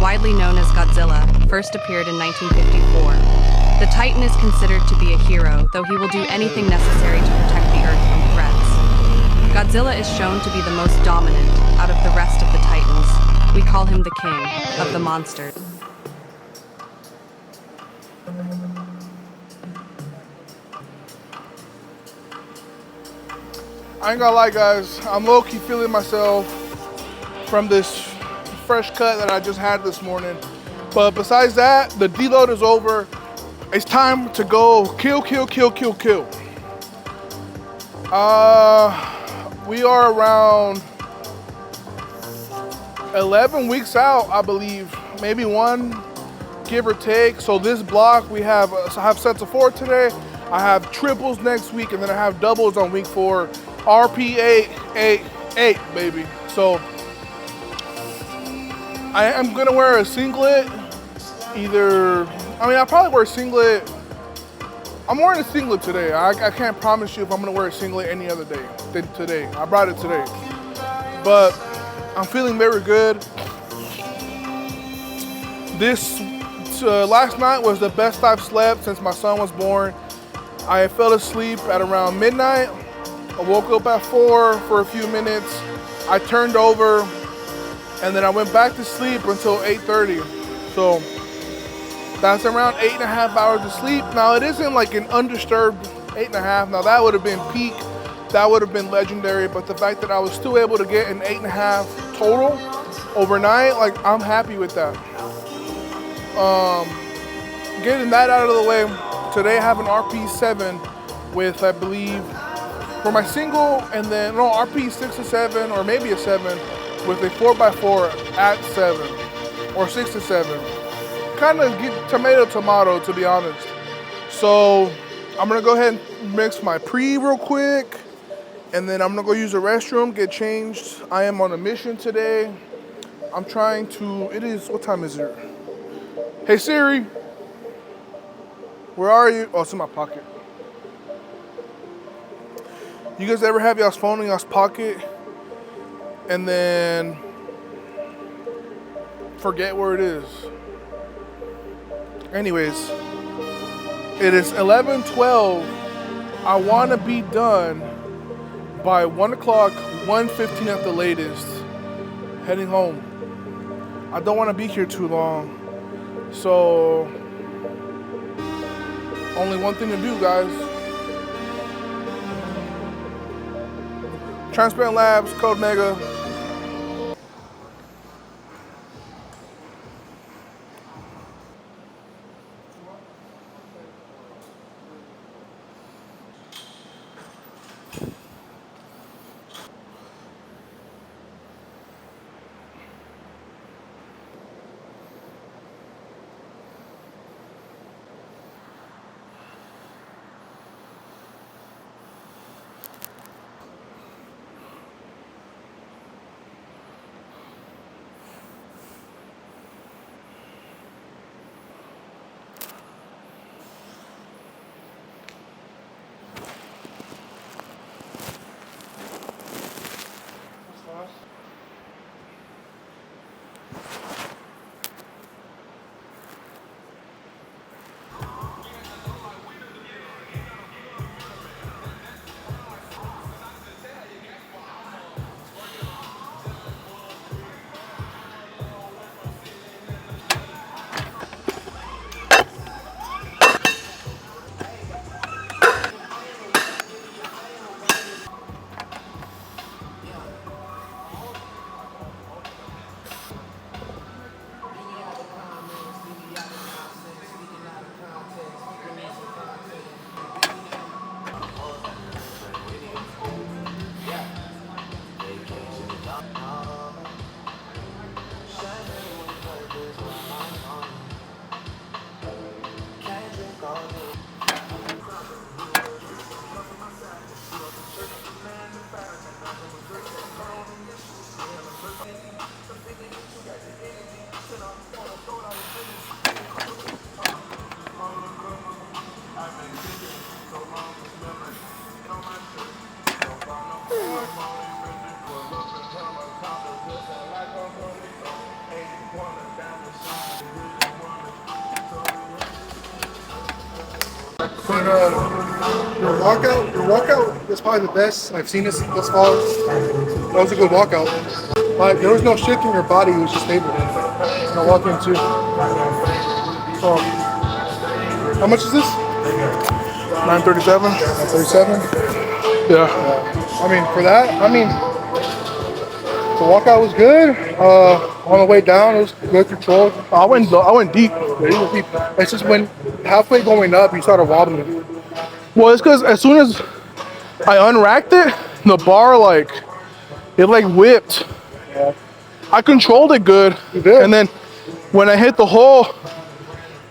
widely known as Godzilla, first appeared in 1954. The Titan is considered to be a hero, though he will do anything necessary to protect the Earth from threats. Godzilla is shown to be the most dominant out of the rest of the Titans. We call him the king of the monsters. I ain't gonna lie, guys, I'm low-key feeling myself from this fresh cut that I just had this morning. But besides that, the deload is over. It's time to go kill. We are around 11 weeks out, I believe, maybe one, give or take. So this block, I have sets of 4 today. I have triples next week, and then I have doubles on week 4. RP 8, baby. So I am gonna wear a singlet. I'll probably wear a singlet. I'm wearing a singlet today. I can't promise you if I'm gonna wear a singlet any other day than today. I brought it today. But I'm feeling very good. This last night was the best I've slept since my son was born. I fell asleep at around midnight. I woke up at 4 for a few minutes. I turned over, and then I went back to sleep until 8:30. So that's around 8.5 hours of sleep. Now it isn't like an undisturbed 8.5. Now that would have been peak. That would have been legendary. But the fact that I was still able to get an 8.5 total overnight, like, I'm happy with that. Getting that out of the way, today I have an RP7 with, I believe, for my single, and then RP 6 to 7, or maybe a 7 with a 4x4 at 7 or 6 to 7. Kind of get tomato, to be honest. So I'm gonna go ahead and mix my pre real quick, and then I'm gonna go use the restroom, get changed. I am on a mission today. I'm trying to, what time is it? Hey Siri, where are you? Oh, it's in my pocket. You guys ever have y'all's phone in y'all's pocket and then forget where it is? Anyways, it is 11:12. I want to be done by 1 o'clock, 1:15 at the latest, heading home. I don't want to be here too long. So, only one thing to do, guys. Transparent Labs, code Mega. But your walkout was probably the best I've seen this thus far. That was a good walkout. But there was no shift in your body, it was just stable. And I walked in too. So, how much is this? 937. 937? Yeah. I mean, for that, the walkout was good. On the way down, it was good control. I went deep. It's just when halfway going up, you started wobbling. Well, it's because as soon as I unracked it, the bar it whipped. Yeah. I controlled it good. You did. And then when I hit the hole,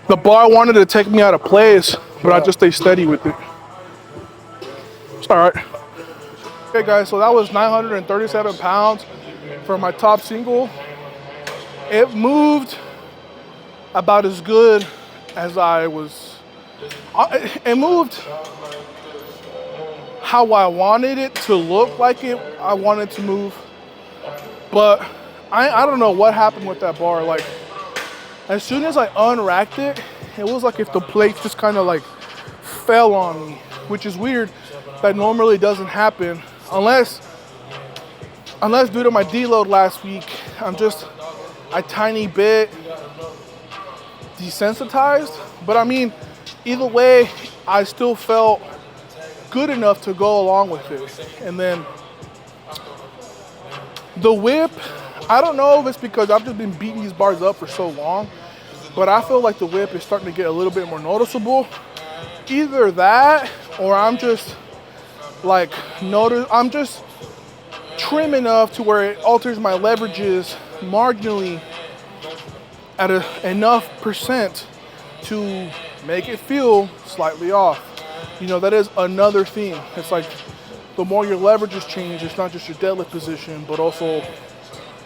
the bar wanted to take me out of place, but I just stayed steady with it. It's all right. Okay, guys, so that was 937 pounds for my top single. It moved about as good as I was. It moved how I wanted it to look like I wanted to move. But I don't know what happened with that bar. Like, as soon as I unracked it, it was like if the plate just kind of fell on me, which is weird. That normally doesn't happen unless due to my deload last week, I'm just a tiny bit desensitized. But I mean, either way, I still felt good enough to go along with it. And then the whip, I don't know if it's because I've just been beating these bars up for so long, but I feel like the whip is starting to get a little bit more noticeable. Either that, or I'm just I'm just trim enough to where it alters my leverages marginally at enough percent to make it feel slightly off. You know, that is another thing. It's like the more your leverages change, it's not just your deadlift position, but also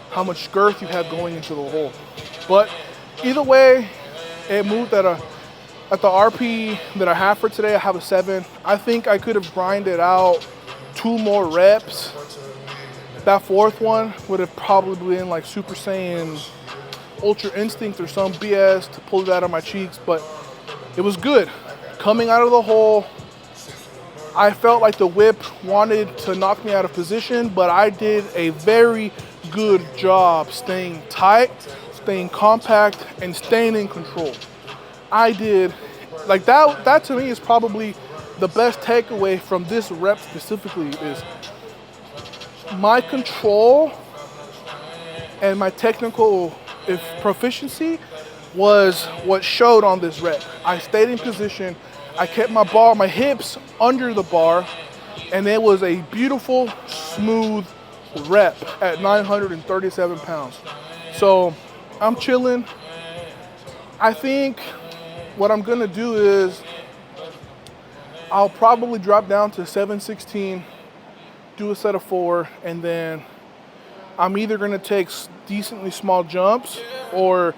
how much girth you have going into the hole. But either way, it moved at the RP that I have for today. I have a 7. I think I could have grinded out 2 more reps. That 4th one would have probably been like Super Saiyan Ultra Instinct or some BS to pull it out of my cheeks, but it was good. Coming out of the hole, I felt like the whip wanted to knock me out of position, but I did a very good job staying tight, staying compact, and staying in control. I did, like that to me is probably the best takeaway from this rep specifically is my control and my technical proficiency was what showed on this rep. I stayed in position, I kept my hips under the bar, and it was a beautiful, smooth rep at 937 pounds. So I'm chilling. I think what I'm gonna do is I'll probably drop down to 716, do a set of 4, and then I'm either gonna take decently small jumps or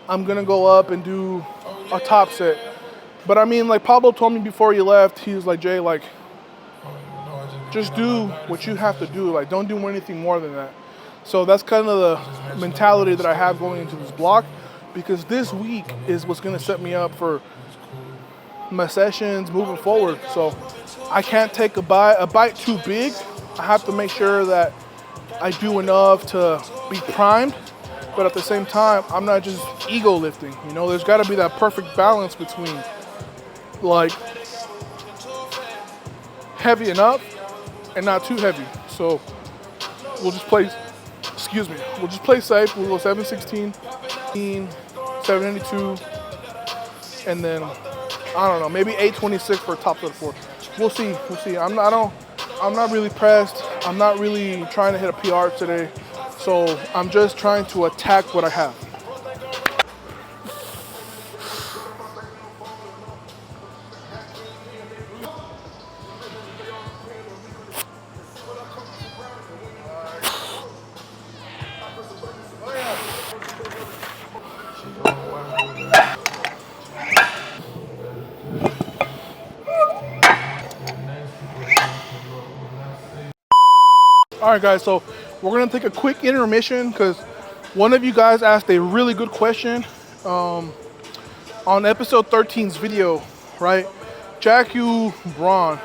I'm gonna go up and do a top set. But I mean, like Pablo told me before he left, he was like, Jay, like, just do what you have to do. Like, don't do anything more than that. So that's kind of the mentality that I have going into this block, because this week is what's gonna set me up for my sessions moving forward. So I can't take a bite too big. I have to make sure that I do enough to be primed, but at the same time, I'm not just ego lifting. You know, there's gotta be that perfect balance between like heavy enough and not too heavy. So we'll just play safe. We'll go 716, 792, and then I don't know, maybe 826 for a top set of 4. We'll see. I'm not really pressed. I'm not really trying to hit a PR today. So I'm just trying to attack what I have. All right, guys, so we're gonna take a quick intermission because one of you guys asked a really good question on episode 13's video, right? Jack, you, Braun,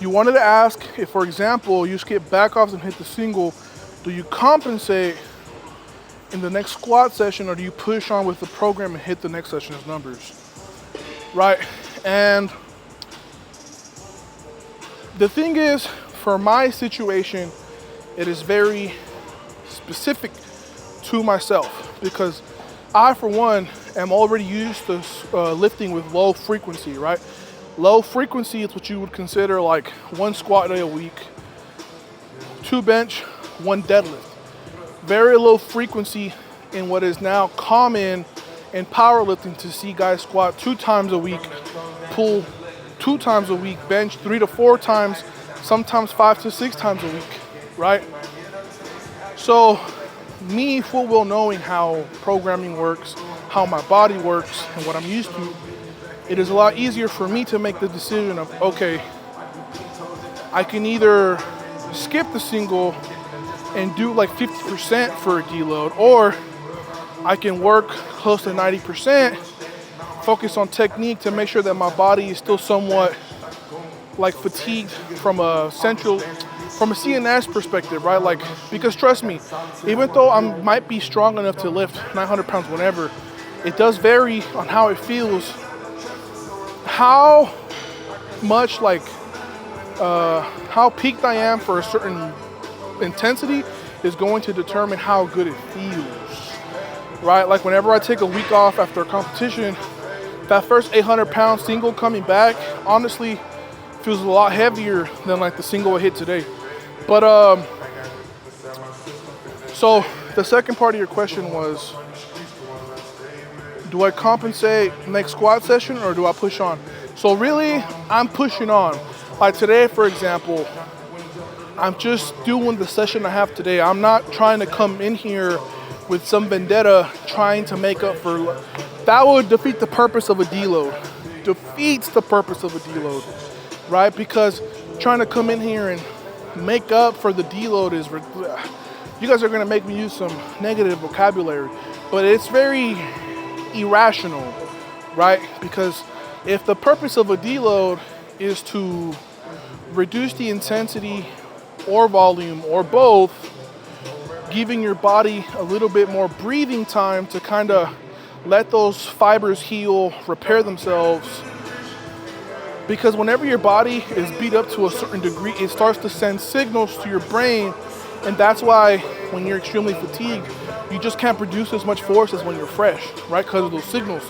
you wanted to ask if, for example, you skip back offs and hit the single, do you compensate in the next squat session, or do you push on with the program and hit the next session's numbers? Right? And the thing is, for my situation, it is very specific to myself because I, for one, am already used to lifting with low frequency, right? Low frequency is what you would consider like 1 squat day a week, 2 bench, 1 deadlift. Very low frequency in what is now common in powerlifting to see guys squat 2 times a week, pull 2 times a week, bench 3 to 4 times, sometimes 5 to 6 times a week, right? So me full well knowing how programming works, how my body works, and what I'm used to, it is a lot easier for me to make the decision of, okay, I can either skip the single and do like 50% for a deload, or I can work close to 90%, focus on technique to make sure that my body is still somewhat like fatigued from a CNS perspective, right? Like, because trust me, even though I might be strong enough to lift 900 pounds whenever, it does vary on how it feels, how much like, how peaked I am for a certain intensity is going to determine how good it feels, right? Like whenever I take a week off after a competition, that first 800 pound single coming back, honestly, feels a lot heavier than like the single I hit today. But so the second part of your question was, do I compensate next squat session or do I push on? So really, I'm pushing on. Like today, for example, I'm just doing the session I have today. I'm not trying to come in here with some vendetta trying to make up for, that would defeat the purpose of a deload. Defeats the purpose of a deload, right? Because trying to come in here and make up for the deload is, you guys are gonna make me use some negative vocabulary, but it's very irrational, right? Because if the purpose of a deload is to reduce the intensity or volume or both, giving your body a little bit more breathing time to kind of let those fibers heal, repair themselves. Because whenever your body is beat up to a certain degree, it starts to send signals to your brain, and that's why when you're extremely fatigued, you just can't produce as much force as when you're fresh, right? Because of those signals.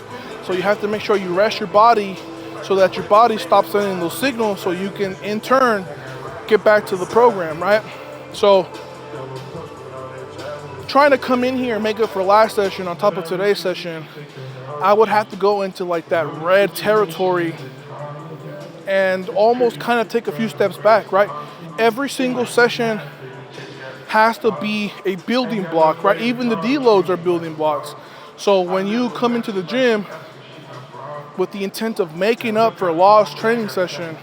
So you have to make sure you rest your body so that your body stops sending those signals so you can in turn get back to the program, right? So trying to come in here and make up for last session on top of today's session, I would have to go into like that red territory and almost kind of take a few steps back, right? Every single session has to be a building block, right? Even the deloads are building blocks. So when you come into the gym with the intent of making up for a lost training session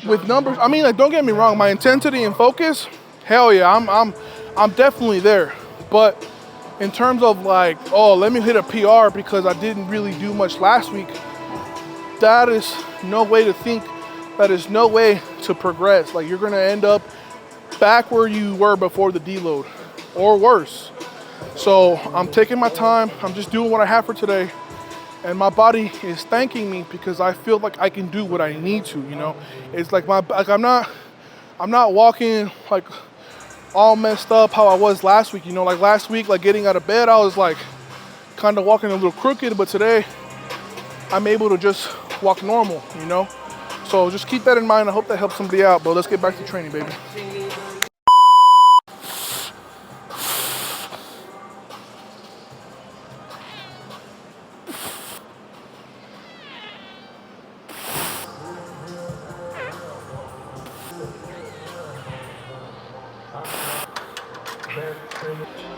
with numbers, I mean, like, don't get me wrong, my intensity and focus, hell yeah, I'm definitely there. But in terms of like, oh, let me hit a PR because I didn't really do much last week, that is no way to think. That is no way to progress. Like, you're gonna end up back where you were before the deload or worse. So I'm taking my time. I'm just doing what I have for today. And my body is thanking me because I feel like I can do what I need to, you know? It's like I'm not walking like all messed up how I was last week, you know? Like last week, like getting out of bed, I was like kind of walking a little crooked, but today I'm able to just walk normal, you know? So just keep that in mind. I hope that helps somebody out, but let's get back to training, baby.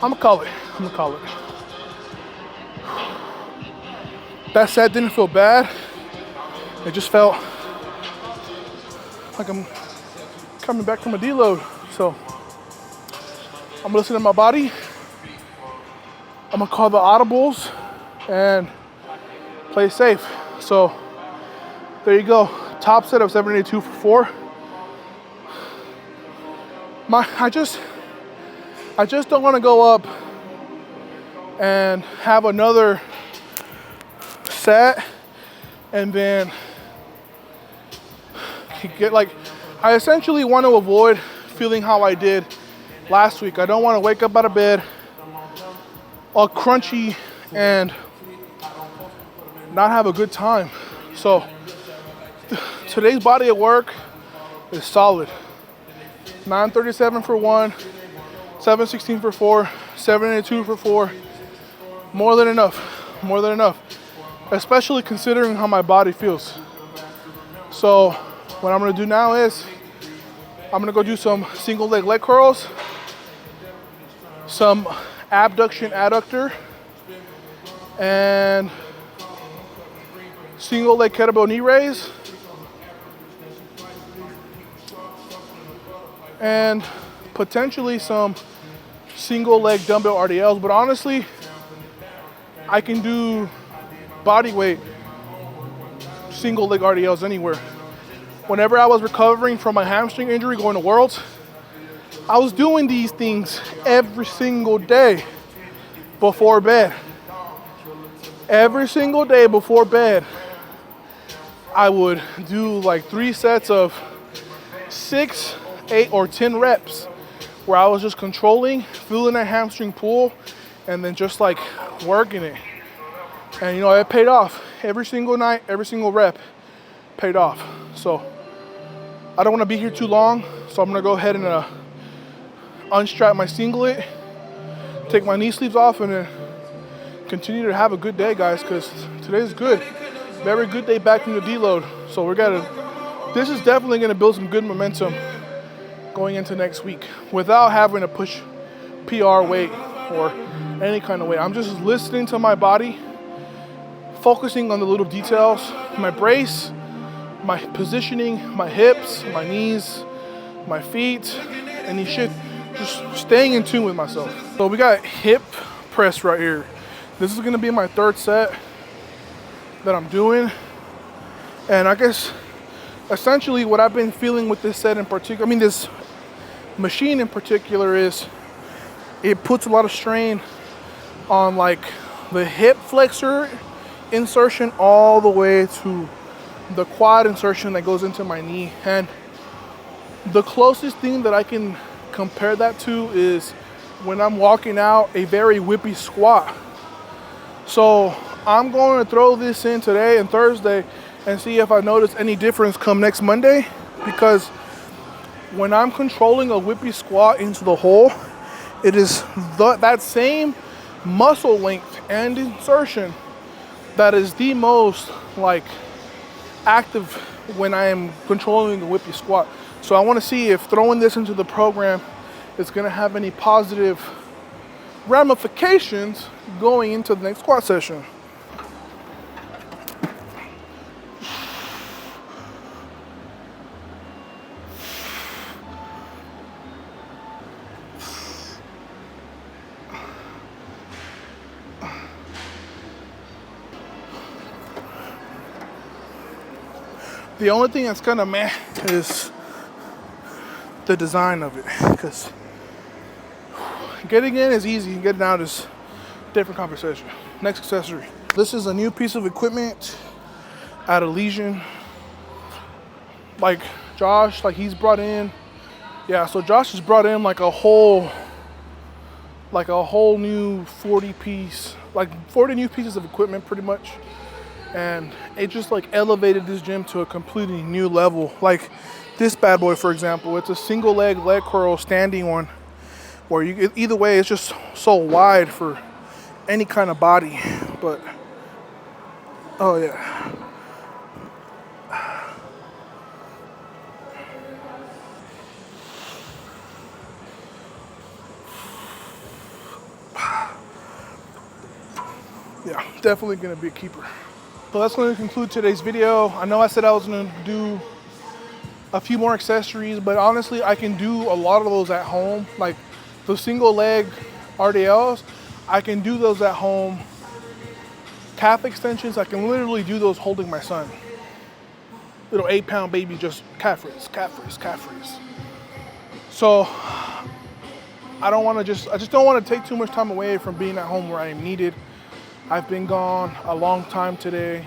I'm gonna call it. That set didn't feel bad. It just felt like I'm coming back from a deload. So I'm gonna listen to my body. I'm gonna call the audibles and play safe. So There you go. Top set of 782 for 4. I just don't want to go up and have another set and then get like, I essentially want to avoid feeling how I did last week. I don't want to wake up out of bed all crunchy and not have a good time. So today's body of work is solid. 937 for 1, 716 for 4, 782 for 4. More than enough, more than enough. Especially considering how my body feels. So what I'm gonna do now is I'm gonna go do some single leg curls, some abduction adductor, and single leg kettlebell knee raise, and potentially some single leg dumbbell RDLs. But honestly, I can do body weight single leg RDLs anywhere. Whenever I was recovering from my hamstring injury going to Worlds, I was doing these things every single day before bed. Every single day before bed, I would do like 3 sets of 6, 8, or 10 reps where I was just controlling, feeling that hamstring pull, and then just like working it. And you know, it paid off. Every single night, every single rep paid off. So I don't want to be here too long, so I'm gonna go ahead and unstrap my singlet, take my knee sleeves off, and then continue to have a good day, guys, because today's good. Very good day back from the deload. So this is definitely gonna build some good momentum going into next week without having to push PR weight or any kind of weight. I'm just listening to my body, focusing on the little details, my brace, my positioning, my hips, my knees, my feet, and these shit, just staying in tune with myself. So we got hip press right here. This is gonna be my 3rd set that I'm doing. And I guess essentially what I've been feeling with this set in particular, I mean this machine in particular, is it puts a lot of strain on like the hip flexor insertion all the way to the quad insertion that goes into my knee. And the closest thing that I can compare that to is when I'm walking out a very whippy squat. So I'm going to throw this in today and Thursday and see if I notice any difference come next Monday, because when I'm controlling a whippy squat into the hole, it is that same muscle length and insertion that is the most like active when I am controlling a whippy squat. So I want to see if throwing this into the program is going to have any positive ramifications going into the next squat session. The only thing that's kind of meh is the design of it, because getting in is easy, getting out is a different conversation. Next accessory. This is a new piece of equipment at Elysian. Like Josh, like he's brought in, so Josh has brought in like a whole new 40 new pieces of equipment pretty much. And it just like elevated this gym to a completely new level. Like this bad boy, for example, it's a single leg curl standing one, where either way it's just so wide for any kind of body. But oh yeah, definitely gonna be a keeper. So that's going to conclude today's video. I know I said I was going to do a few more accessories, but honestly, I can do a lot of those at home. Like the single leg RDLs, I can do those at home. Calf extensions, I can literally do those holding my son. little 8-pound baby just calf raise. So I just don't want to take too much time away from being at home where I am needed. I've been gone a long time today.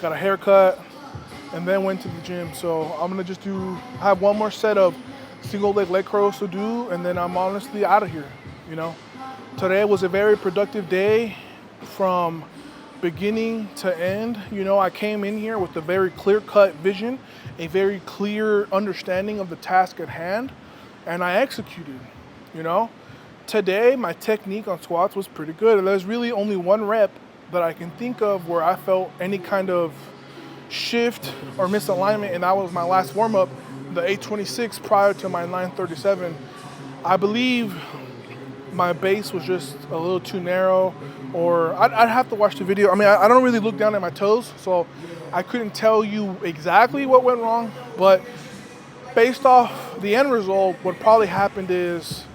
Got a haircut and then went to the gym. So I'm gonna just have one more set of single leg curls to do, and then I'm honestly out of here, you know. Today was a very productive day from beginning to end. You know, I came in here with a very clear-cut vision, a very clear understanding of the task at hand, and I executed, you know. Today, my technique on squats was pretty good. There's really only one rep that I can think of where I felt any kind of shift or misalignment, and that was my last warm-up, the 826 prior to my 937. I believe my base was just a little too narrow, or I'd have to watch the video. I mean, I don't really look down at my toes, so I couldn't tell you exactly what went wrong, but based off the end result, what probably happened is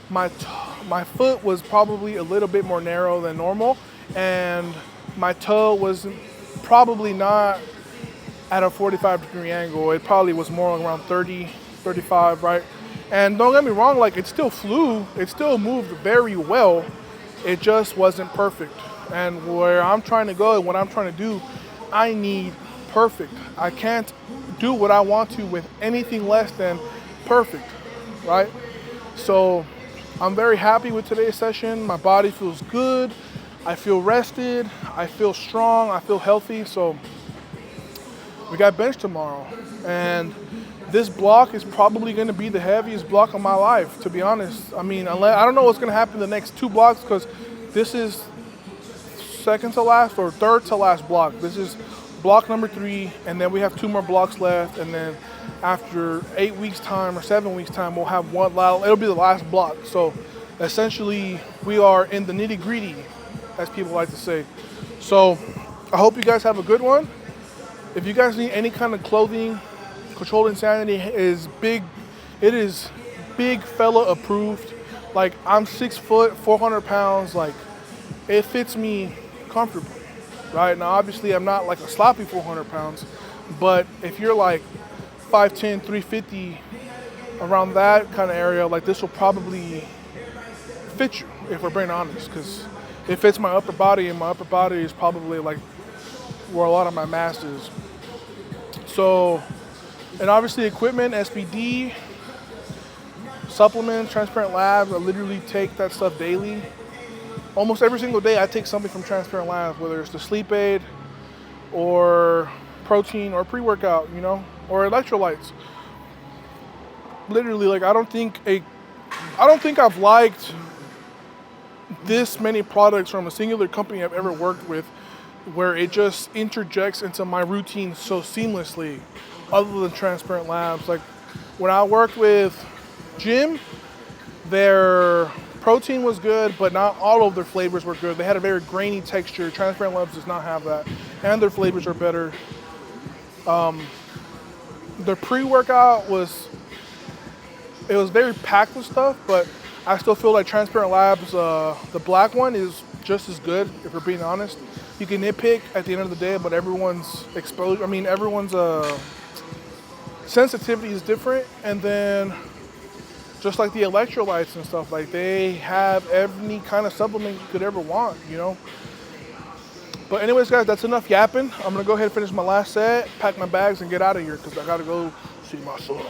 my foot was probably a little bit more narrow than normal, and my toe was probably not at a 45-degree angle. It probably was more around 30, 35, right? And don't get me wrong, like, it still flew, it still moved very well. It just wasn't perfect. And where I'm trying to go and what I'm trying to do, I need perfect. I can't do what I want to with anything less than perfect, right? So I'm very happy with today's session. My body feels good. I feel rested. I feel strong. I feel healthy. So we got bench tomorrow. And this block is probably going to be the heaviest block of my life, to be honest. I mean, I don't know what's going to happen the next 2 blocks, because this is second to last or third to last block. This is block number 3, and then we have 2 more blocks left, and then after 8 weeks time or 7 weeks time, we'll have it'll be the last block. So essentially we are in the nitty gritty, as people like to say. So I hope you guys have a good one. If you guys need any kind of clothing, Kontrolled Insanity is big. It is big fella approved. Like, I'm 6 foot, 400 pounds. Like, it fits me comfortably, right? Now, obviously, I'm not like a sloppy 400 pounds, but if you're like 5'10", 350, around that kind of area, like, this will probably fit you, if we're being honest, because it fits my upper body, and my upper body is probably like where a lot of my mass is. So, and obviously equipment, SBD, supplements, Transparent Labs, I literally take that stuff daily. Almost every single day I take something from Transparent Labs, whether it's the sleep aid or protein or pre-workout, you know, or electrolytes. Literally, like, I don't think I've liked this many products from a singular company I've ever worked with, where it just interjects into my routine so seamlessly, other than Transparent Labs. Like, when I worked with Jim, their protein was good, but not all of their flavors were good. They had a very grainy texture. Transparent Labs does not have that, and their flavors are better. Their pre-workout was very packed with stuff, but I still feel like Transparent Labs, the black one, is just as good, if we're being honest. You can nitpick at the end of the day, but everyone's exposure, everyone's sensitivity is different. And then just like the electrolytes and stuff, like, they have any kind of supplement you could ever want, you know. But anyways, guys, that's enough yapping. I'm gonna go ahead and finish my last set, pack my bags, and get out of here, because I gotta go see my son.